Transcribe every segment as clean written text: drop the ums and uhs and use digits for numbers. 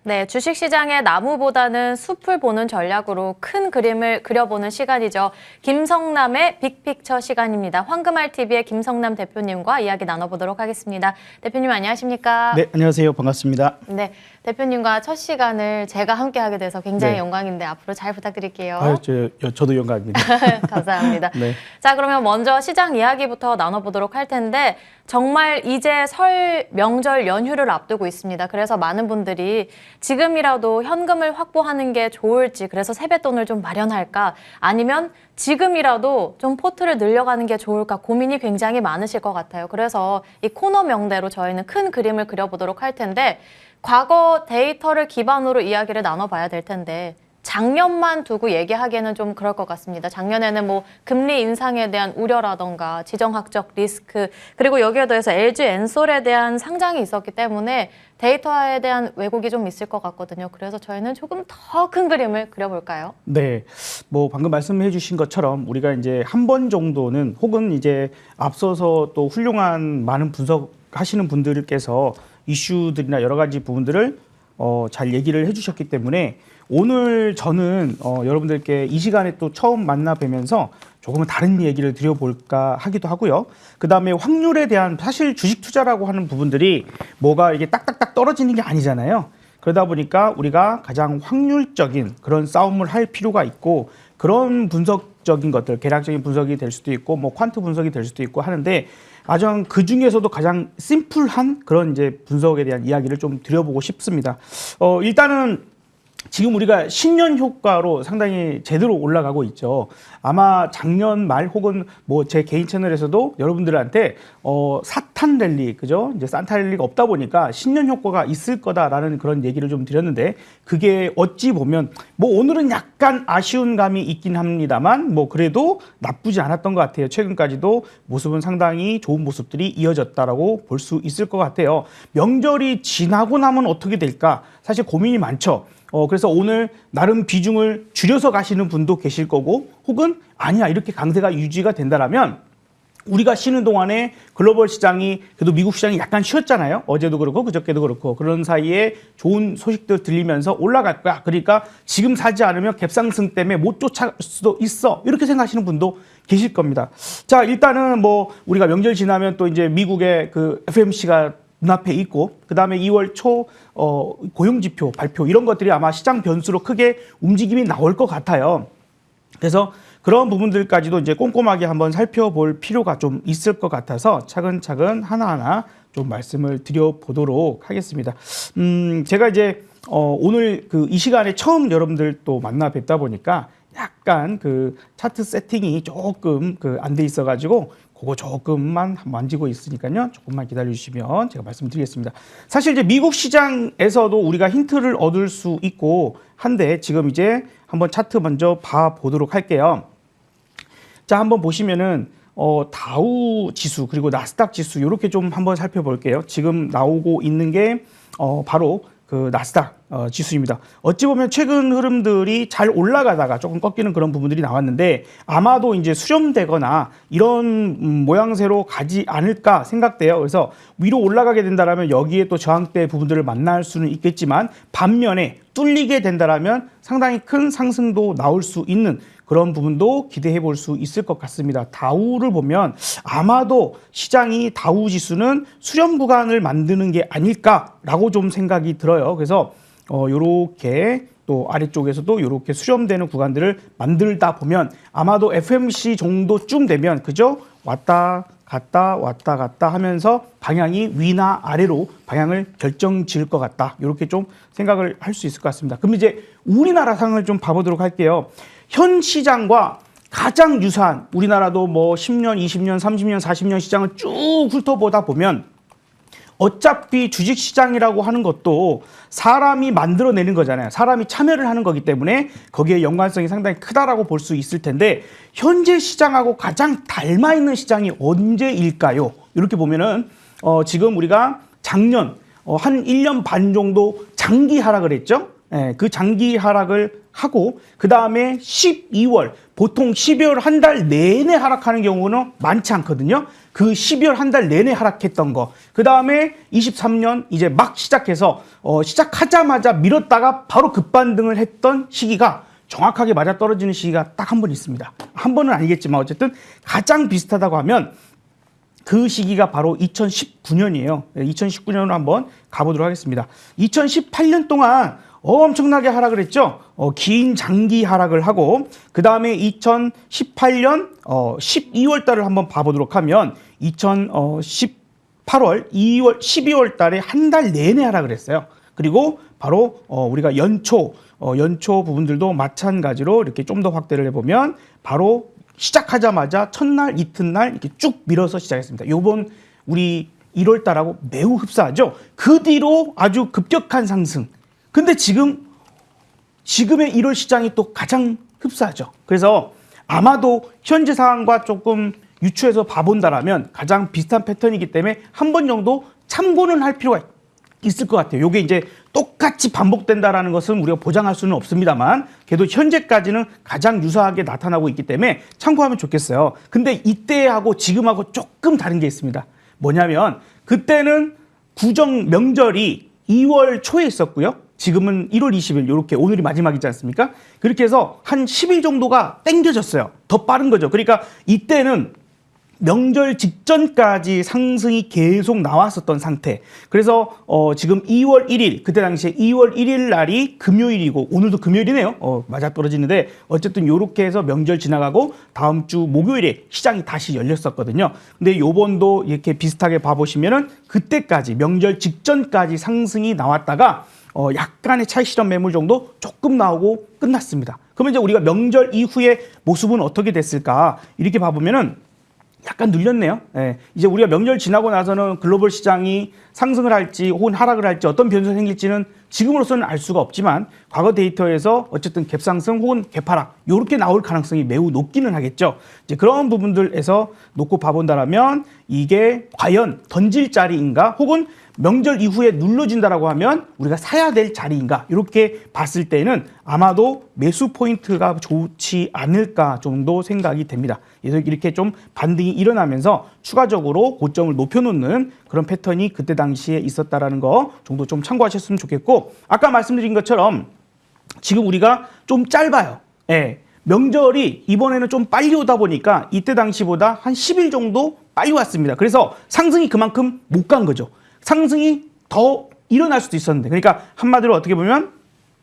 네, 주식시장의 나무보다는 숲을 보는 전략으로 큰 그림을 그려보는 시간이죠. 김성남의 빅픽처 시간입니다. 황금알TV의 김성남 대표님과 이야기 나눠보도록 하겠습니다. 대표님 안녕하십니까? 네, 안녕하세요. 반갑습니다. 네, 대표님과 첫 시간을 제가 함께하게 돼서 굉장히 영광인데 앞으로 잘 부탁드릴게요. 저도 영광입니다. 감사합니다. 네. 자, 그러면 먼저 시장 이야기부터 나눠보도록 할 텐데 정말 이제 설 명절 연휴를 앞두고 있습니다. 그래서 많은 분들이 지금이라도 현금을 확보하는 게 좋을지, 그래서 세뱃돈을 좀 마련할까, 아니면 지금이라도 좀 포트를 늘려가는 게 좋을까 고민이 굉장히 많으실 것 같아요. 그래서 이 코너 명대로 저희는 큰 그림을 그려보도록 할 텐데 과거 데이터를 기반으로 이야기를 나눠봐야 될 텐데 작년만 두고 얘기하기에는 좀 그럴 것 같습니다. 작년에는 뭐 금리 인상에 대한 우려라던가 지정학적 리스크, 그리고 여기에 더해서 LG 엔솔에 대한 상장이 있었기 때문에 데이터에 대한 왜곡이 좀 있을 것 같거든요. 그래서 저희는 조금 더 큰 그림을 그려볼까요? 네, 뭐 방금 말씀해 주신 것처럼 우리가 이제 한 번 정도는, 혹은 이제 앞서서 또 훌륭한 많은 분석하시는 분들께서 이슈들이나 여러 가지 부분들을 잘 얘기를 해주셨기 때문에 오늘 저는 여러분들께 이 시간에 또 처음 만나 뵈면서 조금은 다른 얘기를 드려볼까 하기도 하고요. 그 다음에 확률에 대한, 사실 주식 투자라고 하는 부분들이 뭐가 이게 딱딱딱 떨어지는 게 아니잖아요. 그러다 보니까 우리가 가장 확률적인 그런 싸움을 할 필요가 있고, 그런 분석적인 것들, 계략적인 분석이 될 수도 있고, 뭐 퀀트 분석이 될 수도 있고 하는데, 가장 그 중에서도 가장 심플한 그런 이제 분석에 대한 이야기를 좀 드려보고 싶습니다. 일단은 지금 우리가 신년 효과로 상당히 제대로 올라가고 있죠. 아마 작년 말 혹은 뭐 제 개인 채널에서도 여러분들한테 사탄 랠리, 그죠? 이제 산타 랠리가 없다 보니까 신년 효과가 있을 거다라는 그런 얘기를 좀 드렸는데, 그게 어찌 보면 뭐 오늘은 약간 아쉬운 감이 있긴 합니다만 뭐 그래도 나쁘지 않았던 것 같아요. 최근까지도 모습은 상당히 좋은 모습들이 이어졌다라고 볼 수 있을 것 같아요. 명절이 지나고 나면 어떻게 될까? 사실 고민이 많죠. 그래서 오늘 나름 비중을 줄여서 가시는 분도 계실 거고, 혹은 아니야 이렇게 강세가 유지가 된다라면 우리가 쉬는 동안에 글로벌 시장이, 그래도 미국 시장이 약간 쉬었잖아요. 어제도 그렇고 그저께도 그렇고. 그런 사이에 좋은 소식들 들리면서 올라갈 거야. 그러니까 지금 사지 않으면 갭상승 때문에 못 쫓아갈 수도 있어. 이렇게 생각하시는 분도 계실 겁니다. 자, 일단은 뭐 우리가 명절 지나면 또 이제 미국의 그 FMC가 눈앞에 있고, 그 다음에 2월 초 고용지표 발표, 이런 것들이 아마 시장 변수로 크게 움직임이 나올 것 같아요. 그래서 그런 부분들까지도 이제 꼼꼼하게 한번 살펴볼 필요가 좀 있을 것 같아서 차근차근 하나하나 좀 말씀을 드려보도록 하겠습니다. 제가 이제 오늘 이 시간에 처음 여러분들 또 만나 뵙다 보니까 약간 그 차트 세팅이 조금 안 돼 있어가지고 그거 조금만 만지고 있으니까요. 조금만 기다려주시면 제가 말씀드리겠습니다. 사실 이제 미국 시장에서도 우리가 힌트를 얻을 수 있고 한데, 지금 이제 한번 차트 먼저 봐보도록 할게요. 자, 한번 보시면은 다우 지수 그리고 나스닥 지수 이렇게 좀 한번 살펴볼게요. 지금 나오고 있는 게 바로 그 나스닥 지수입니다. 어찌 보면 최근 흐름들이 잘 올라가다가 조금 꺾이는 그런 부분들이 나왔는데, 아마도 이제 수렴되거나 이런 모양새로 가지 않을까 생각돼요. 그래서 위로 올라가게 된다면 여기에 또 저항대 부분들을 만날 수는 있겠지만, 반면에 뚫리게 된다면 상당히 큰 상승도 나올 수 있는 그런 부분도 기대해 볼 수 있을 것 같습니다. 다우를 보면 아마도 시장이 다우 지수는 수렴 구간을 만드는 게 아닐까라고 좀 생각이 들어요. 그래서 요렇게 또 아래쪽에서도 이렇게 수렴되는 구간들을 만들다 보면 아마도 FMC 정도쯤 되면, 그죠? 왔다 갔다 하면서 방향이 위나 아래로 방향을 결정 지을 것 같다. 이렇게 좀 생각을 할 수 있을 것 같습니다. 그럼 이제 우리나라 상황을 좀 봐보도록 할게요. 현 시장과 가장 유사한, 우리나라도 뭐 10년, 20년, 30년, 40년 시장을 쭉 훑어보다 보면 어차피 주식시장이라고 하는 것도 사람이 만들어내는 거잖아요. 사람이 참여를 하는 거기 때문에 거기에 연관성이 상당히 크다라고 볼 수 있을 텐데, 현재 시장하고 가장 닮아있는 시장이 언제일까요? 이렇게 보면은 지금 우리가 작년 한 1년 반 정도 장기 하락을 했죠. 그 장기 하락을 하고, 그 다음에 12월, 보통 12월 한 달 내내 하락하는 경우는 많지 않거든요. 그 12월 한 달 내내 하락했던 거. 그 다음에 23년 이제 막 시작해서 시작하자마자 밀었다가 바로 급반등을 했던 시기가 정확하게 맞아떨어지는 시기가 딱 한 번 있습니다. 한 번은 아니겠지만 어쨌든 가장 비슷하다고 하면 그 시기가 바로 2019년이에요. 2019년으로 한번 가보도록 하겠습니다. 2018년 동안 엄청나게 하락을 했죠. 긴 장기 하락을 하고 그 다음에 2018년 12월 달을 한번 봐보도록 하면 2018월, 2월, 12월 달에 한 달 내내 하락을 했어요. 그리고 바로 우리가 연초 부분들도 마찬가지로 이렇게 좀 더 확대를 해보면 바로 시작하자마자 첫날, 이튿날 이렇게 쭉 밀어서 시작했습니다. 요번 우리 1월 달하고 매우 흡사하죠. 그 뒤로 아주 급격한 상승. 근데 지금의 1월 시장이 또 가장 흡사하죠. 그래서 아마도 현재 상황과 조금 유추해서 봐본다라면 가장 비슷한 패턴이기 때문에 한 번 정도 참고는 할 필요가 있을 것 같아요. 이게 이제 똑같이 반복된다라는 것은 우리가 보장할 수는 없습니다만 그래도 현재까지는 가장 유사하게 나타나고 있기 때문에 참고하면 좋겠어요. 근데 이때하고 지금하고 조금 다른 게 있습니다. 뭐냐면 그때는 구정 명절이 2월 초에 있었고요. 지금은 1월 20일 이렇게 오늘이 마지막이지 않습니까? 그렇게 해서 한 10일 정도가 땡겨졌어요. 더 빠른 거죠. 그러니까 이때는 명절 직전까지 상승이 계속 나왔었던 상태. 그래서 지금 2월 1일 그때 당시에 2월 1일 날이 금요일이고 오늘도 금요일이네요. 맞아떨어지는데 어쨌든 이렇게 해서 명절 지나가고 다음 주 목요일에 시장이 다시 열렸었거든요. 근데 요번도 이렇게 비슷하게 봐보시면은 그때까지 명절 직전까지 상승이 나왔다가 약간의 차익 실현 매물 정도 조금 나오고 끝났습니다. 그러면 이제 우리가 명절 이후의 모습은 어떻게 됐을까? 이렇게 봐보면은 약간 눌렸네요. 예. 이제 우리가 명절 지나고 나서는 글로벌 시장이 상승을 할지 혹은 하락을 할지 어떤 변수가 생길지는 지금으로서는 알 수가 없지만 과거 데이터에서 어쨌든 갭상승 혹은 갭하락 이렇게 나올 가능성이 매우 높기는 하겠죠. 이제 그런 부분들에서 놓고 봐본다라면 이게 과연 던질 자리인가 혹은 명절 이후에 눌러진다라고 하면 우리가 사야 될 자리인가 이렇게 봤을 때는 아마도 매수 포인트가 좋지 않을까 정도 생각이 됩니다. 그래서 이렇게 좀 반등이 일어나면서 추가적으로 고점을 높여놓는 그런 패턴이 그때 당시에 있었다라는 거 정도 좀 참고하셨으면 좋겠고 아까 말씀드린 것처럼 지금 우리가 좀 짧아요. 예. 명절이 이번에는 좀 빨리 오다 보니까 이때 당시보다 한 10일 정도 빨리 왔습니다. 그래서 상승이 그만큼 못 간 거죠. 상승이 더 일어날 수도 있었는데 그러니까 한마디로 어떻게 보면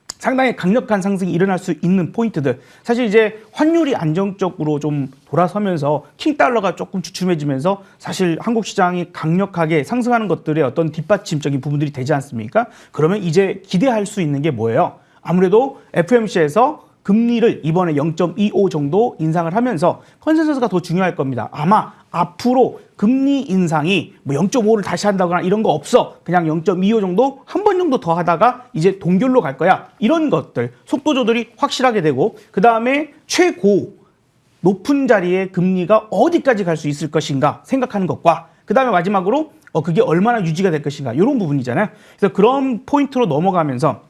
상당히 강력한 상승이 일어날 수 있는 포인트들 사실 이제 환율이 안정적으로 좀 돌아서면서 킹달러가 조금 주춤해지면서 사실 한국 시장이 강력하게 상승하는 것들의 어떤 뒷받침적인 부분들이 되지 않습니까? 그러면 이제 기대할 수 있는 게 뭐예요? 아무래도 FOMC에서 금리를 이번에 0.25 정도 인상을 하면서 컨센서스가 더 중요할 겁니다. 아마 앞으로 금리 인상이 뭐 0.5를 다시 한다거나 이런 거 없어. 그냥 0.25 정도 한 번 정도 더 하다가 이제 동결로 갈 거야. 이런 것들 속도 조절이 확실하게 되고 그 다음에 최고 높은 자리에 금리가 어디까지 갈 수 있을 것인가 생각하는 것과 그 다음에 마지막으로 그게 얼마나 유지가 될 것인가 이런 부분이잖아요. 그래서 그런 포인트로 넘어가면서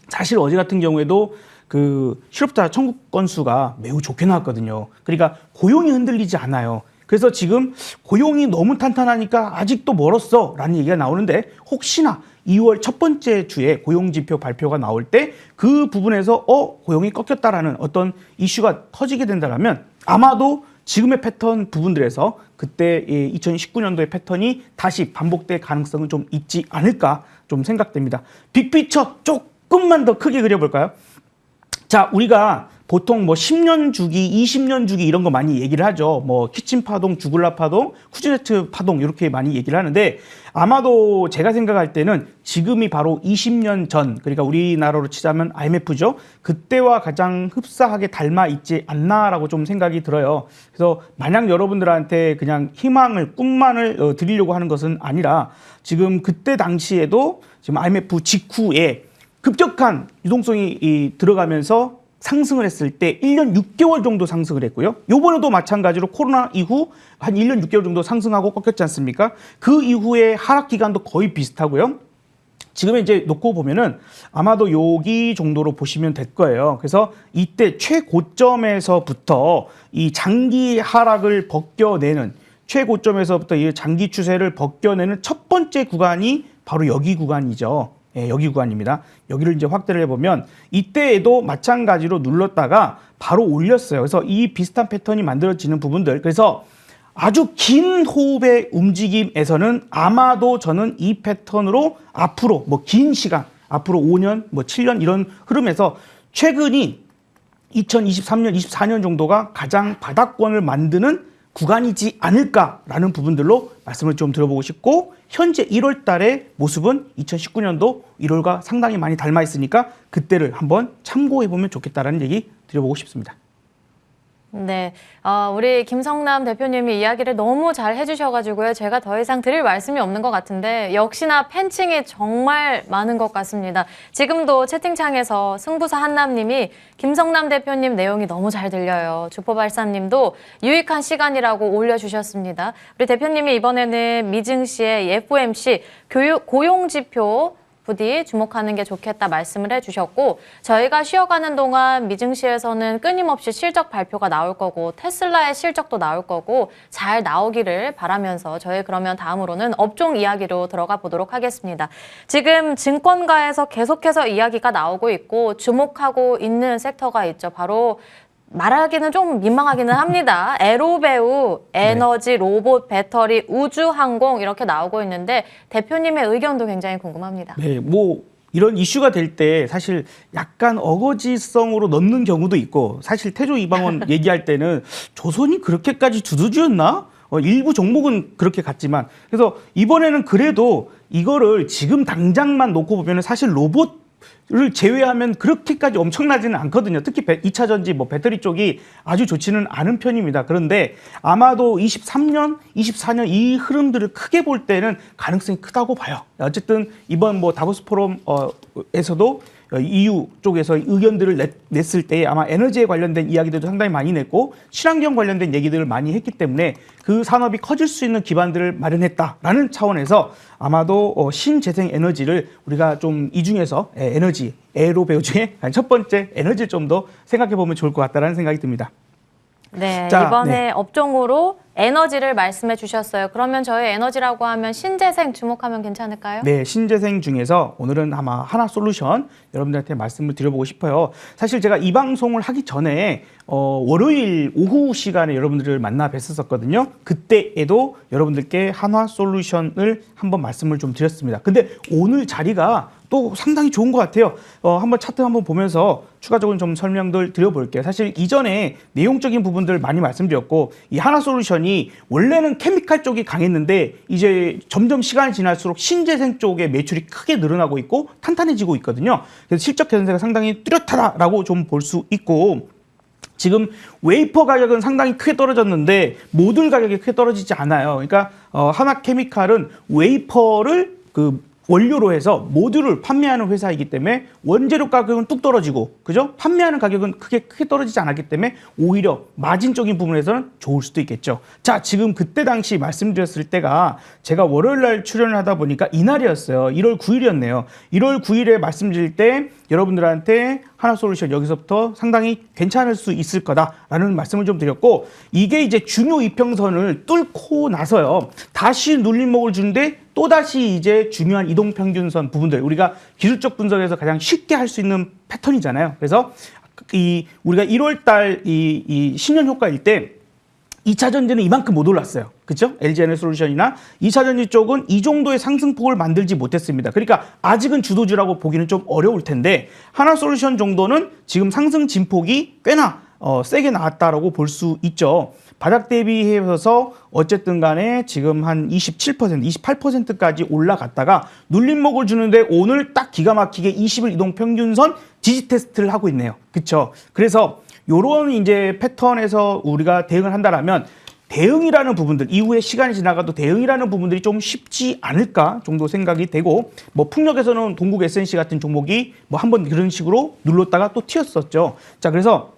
사실 어제 같은 경우에도 그 실업자 청구 건수가 매우 좋게 나왔거든요. 그러니까 고용이 흔들리지 않아요. 그래서 지금 고용이 너무 탄탄하니까 아직도 멀었어 라는 얘기가 나오는데 혹시나 2월 첫 번째 주에 고용지표 발표가 나올 때 그 부분에서 고용이 꺾였다라는 어떤 이슈가 터지게 된다면 아마도 지금의 패턴 부분들에서 그때 2019년도의 패턴이 다시 반복될 가능성은 좀 있지 않을까 좀 생각됩니다. 빅피처 조금만 더 크게 그려볼까요? 자, 우리가 보통 뭐 10년 주기, 20년 주기 이런 거 많이 얘기를 하죠. 뭐 키친 파동, 주글라 파동, 쿠즈네트 파동 이렇게 많이 얘기를 하는데 아마도 제가 생각할 때는 지금이 바로 20년 전, 그러니까 우리나라로 치자면 IMF죠. 그때와 가장 흡사하게 닮아 있지 않나라고 좀 생각이 들어요. 그래서 마냥 여러분들한테 그냥 희망을, 꿈만을 드리려고 하는 것은 아니라 지금 그때 당시에도 지금 IMF 직후에 급격한 유동성이 들어가면서 상승을 했을 때 1년 6개월 정도 상승을 했고요. 요번에도 마찬가지로 코로나 이후 한 1년 6개월 정도 상승하고 꺾였지 않습니까? 그 이후에 하락 기간도 거의 비슷하고요. 지금 이제 놓고 보면은 아마도 여기 정도로 보시면 될 거예요. 그래서 이때 최고점에서부터 이 장기 하락을 벗겨내는 최고점에서부터 이 장기 추세를 벗겨내는 첫 번째 구간이 바로 여기 구간이죠. 예, 여기 구간입니다. 여기를 이제 확대를 해보면 이때에도 마찬가지로 눌렀다가 바로 올렸어요. 그래서 이 비슷한 패턴이 만들어지는 부분들. 그래서 아주 긴 호흡의 움직임에서는 아마도 저는 이 패턴으로 앞으로 뭐 긴 시간, 앞으로 5년, 뭐 7년 이런 흐름에서 최근이 2023년, 24년 정도가 가장 바닥권을 만드는 구간이지 않을까라는 부분들로 말씀을 좀 드려보고 싶고, 현재 1월 달의 모습은 2019년도 1월과 상당히 많이 닮아 있으니까 그때를 한번 참고해 보면 좋겠다라는 얘기 드려보고 싶습니다. 네, 우리 김성남 대표님이 이야기를 너무 잘 해주셔가지고요. 제가 더 이상 드릴 말씀이 없는 것 같은데 역시나 팬층이 정말 많은 것 같습니다. 지금도 채팅창에서 승부사 한남님이 김성남 대표님 내용이 너무 잘 들려요. 주포발사님도 유익한 시간이라고 올려주셨습니다. 우리 대표님이 이번에는 미증 시의 FOMC 고용지표 부디 주목하는 게 좋겠다 말씀을 해주셨고, 저희가 쉬어가는 동안 미증시에서는 끊임없이 실적 발표가 나올 거고 테슬라의 실적도 나올 거고 잘 나오기를 바라면서 저희 그러면 다음으로는 업종 이야기로 들어가 보도록 하겠습니다. 지금 증권가에서 계속해서 이야기가 나오고 있고 주목하고 있는 섹터가 있죠. 바로 말하기는 좀 민망하기는 합니다. 에로배우, 에너지, 로봇, 배터리, 우주항공 이렇게 나오고 있는데 대표님의 의견도 굉장히 궁금합니다. 네, 뭐 이런 이슈가 될 때 사실 약간 어거지성으로 넣는 경우도 있고, 사실 태조 이방원 얘기할 때는 조선이 그렇게까지 두두지였나? 일부 종목은 그렇게 갔지만, 그래서 이번에는 그래도 이거를 지금 당장만 놓고 보면 사실 로봇을 제외하면 그렇게까지 엄청나지는 않거든요. 특히 2차 전지, 뭐 배터리 쪽이 아주 좋지는 않은 편입니다. 그런데 아마도 23년, 24년 이 흐름들을 크게 볼 때는 가능성이 크다고 봐요. 어쨌든 이번 뭐 다보스 포럼에서도 EU 쪽에서 의견들을 냈을 때 아마 에너지에 관련된 이야기들도 상당히 많이 냈고 친환경 관련된 얘기들을 많이 했기 때문에 그 산업이 커질 수 있는 기반들을 마련했다라는 차원에서 아마도 신재생 에너지를 우리가 좀 이 중에서 에너지, 에로 배우 중에 첫 번째 에너지를 좀 더 생각해 보면 좋을 것 같다라는 생각이 듭니다. 네, 자, 이번에 업종으로 에너지를 말씀해 주셨어요. 그러면 저희 에너지라고 하면 신재생 주목하면 괜찮을까요? 네, 신재생 중에서 오늘은 아마 하나솔루션 여러분들한테 말씀을 드려보고 싶어요. 사실 제가 이 방송을 하기 전에 월요일 오후 시간에 여러분들을 만나 뵀었거든요. 그때에도 여러분들께 한화솔루션을 한번 말씀을 좀 드렸습니다. 근데 오늘 자리가 또 상당히 좋은 것 같아요. 한번 차트 한번 보면서 추가적으로 좀 설명들 드려볼게요. 사실 이전에 내용적인 부분들 많이 말씀드렸고, 이 하나솔루션이 원래는 케미칼 쪽이 강했는데 이제 점점 시간이 지날수록 신재생 쪽의 매출이 크게 늘어나고 있고 탄탄해지고 있거든요. 그래서 실적 개선세가 상당히 뚜렷하다라고 좀 볼 수 있고, 지금 웨이퍼 가격은 상당히 크게 떨어졌는데 모듈 가격이 크게 떨어지지 않아요. 그러니까 하나케미칼은 웨이퍼를 원료로 해서 모듈을 판매하는 회사이기 때문에 원재료 가격은 뚝 떨어지고, 그죠? 판매하는 가격은 크게 떨어지지 않았기 때문에 오히려 마진적인 부분에서는 좋을 수도 있겠죠. 자, 지금 그때 당시 말씀드렸을 때가 제가 월요일 날 출연을 하다 보니까 이날이었어요. 1월 9일이었네요. 1월 9일에 말씀드릴 때 여러분들한테 하나솔루션 여기서부터 상당히 괜찮을 수 있을 거다라는 말씀을 좀 드렸고, 이게 이제 중요 이평선을 뚫고 나서요 다시 눌림목을 주는데 또다시 이제 중요한 이동평균선 부분들, 우리가 기술적 분석에서 가장 쉽게 할 수 있는 패턴이잖아요. 그래서 우리가 1월 달 이 신년 효과일 때 2차 전지는 이만큼 못 올랐어요. 그렇죠? LG에너솔루션이나 2차 전지 쪽은 이 정도의 상승폭을 만들지 못했습니다. 그러니까 아직은 주도주라고 보기는 좀 어려울 텐데, 하나솔루션 정도는 지금 상승 진폭이 꽤나 세게 나왔다라고 볼 수 있죠. 바닥 대비해서 어쨌든 간에 지금 한 27%, 28%까지 올라갔다가 눌림목을 주는데 오늘 딱 기가 막히게 20일 이동 평균선 지지 테스트를 하고 있네요. 그렇죠? 그래서 요런 이제 패턴에서 우리가 대응을 한다라면 대응이라는 부분들, 이후에 시간이 지나가도 대응이라는 부분들이 좀 쉽지 않을까 정도 생각이 되고, 뭐 풍력에서는 동국 SNC 같은 종목이 뭐 한번 그런 식으로 눌렀다가 또 튀었었죠. 자, 그래서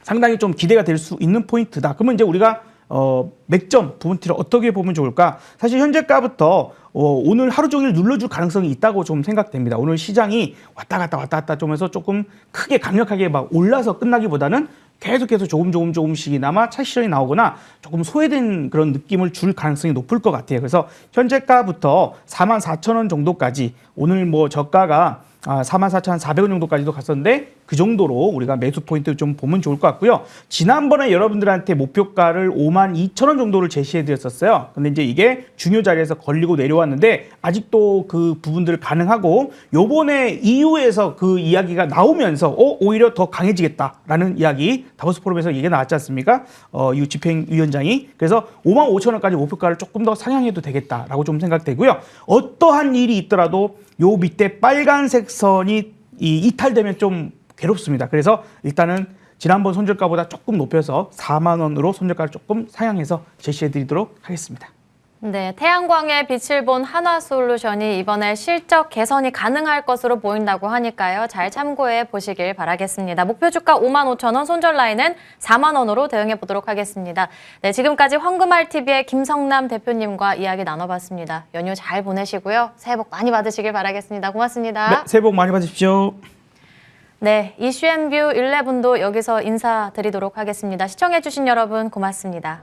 상당히 좀 기대가 될 수 있는 포인트다. 그러면 이제 우리가 맥점 부분들을 어떻게 보면 좋을까? 사실 현재가부터 오늘 하루 종일 눌러줄 가능성이 있다고 좀 생각됩니다. 오늘 시장이 왔다 갔다 좀 해서 조금 크게 강력하게 막 올라서 끝나기보다는 계속해서 조금씩이나마 차익 실현이 나오거나 조금 소외된 그런 느낌을 줄 가능성이 높을 것 같아요. 그래서 현재가부터 44,000원 정도까지 오늘 뭐 저가가 44,400원 정도까지도 갔었는데 그 정도로 우리가 매수 포인트 좀 보면 좋을 것 같고요. 지난번에 여러분들한테 목표가를 52,000원 정도를 제시해 드렸었어요. 근데 이제 이게 중요 자리에서 걸리고 내려왔는데 아직도 그 부분들 가능하고 요번에 이후에서 그 이야기가 나오면서 오히려 더 강해지겠다라는 이야기 다보스 포럼에서 얘기가 나왔지 않습니까? 이 집행위원장이. 그래서 55,000원까지 목표가를 조금 더 상향해도 되겠다라고 좀 생각되고요. 어떠한 일이 있더라도 요 밑에 빨간색 선이 이탈되면 좀 괴롭습니다. 그래서 일단은 지난번 손절가보다 조금 높여서 4만 원으로 손절가를 조금 상향해서 제시해 드리도록 하겠습니다. 네, 태양광의 빛을 본 한화솔루션이 이번에 실적 개선이 가능할 것으로 보인다고 하니까요. 잘 참고해 보시길 바라겠습니다. 목표 주가 55,000원, 손절 라인은 4만 원으로 대응해 보도록 하겠습니다. 네, 지금까지 황금알TV의 김성남 대표님과 이야기 나눠봤습니다. 연휴 잘 보내시고요. 새해 복 많이 받으시길 바라겠습니다. 고맙습니다. 네, 새해 복 많이 받으십시오. 네, 이슈앤뷰 11도 여기서 인사드리도록 하겠습니다. 시청해주신 여러분 고맙습니다.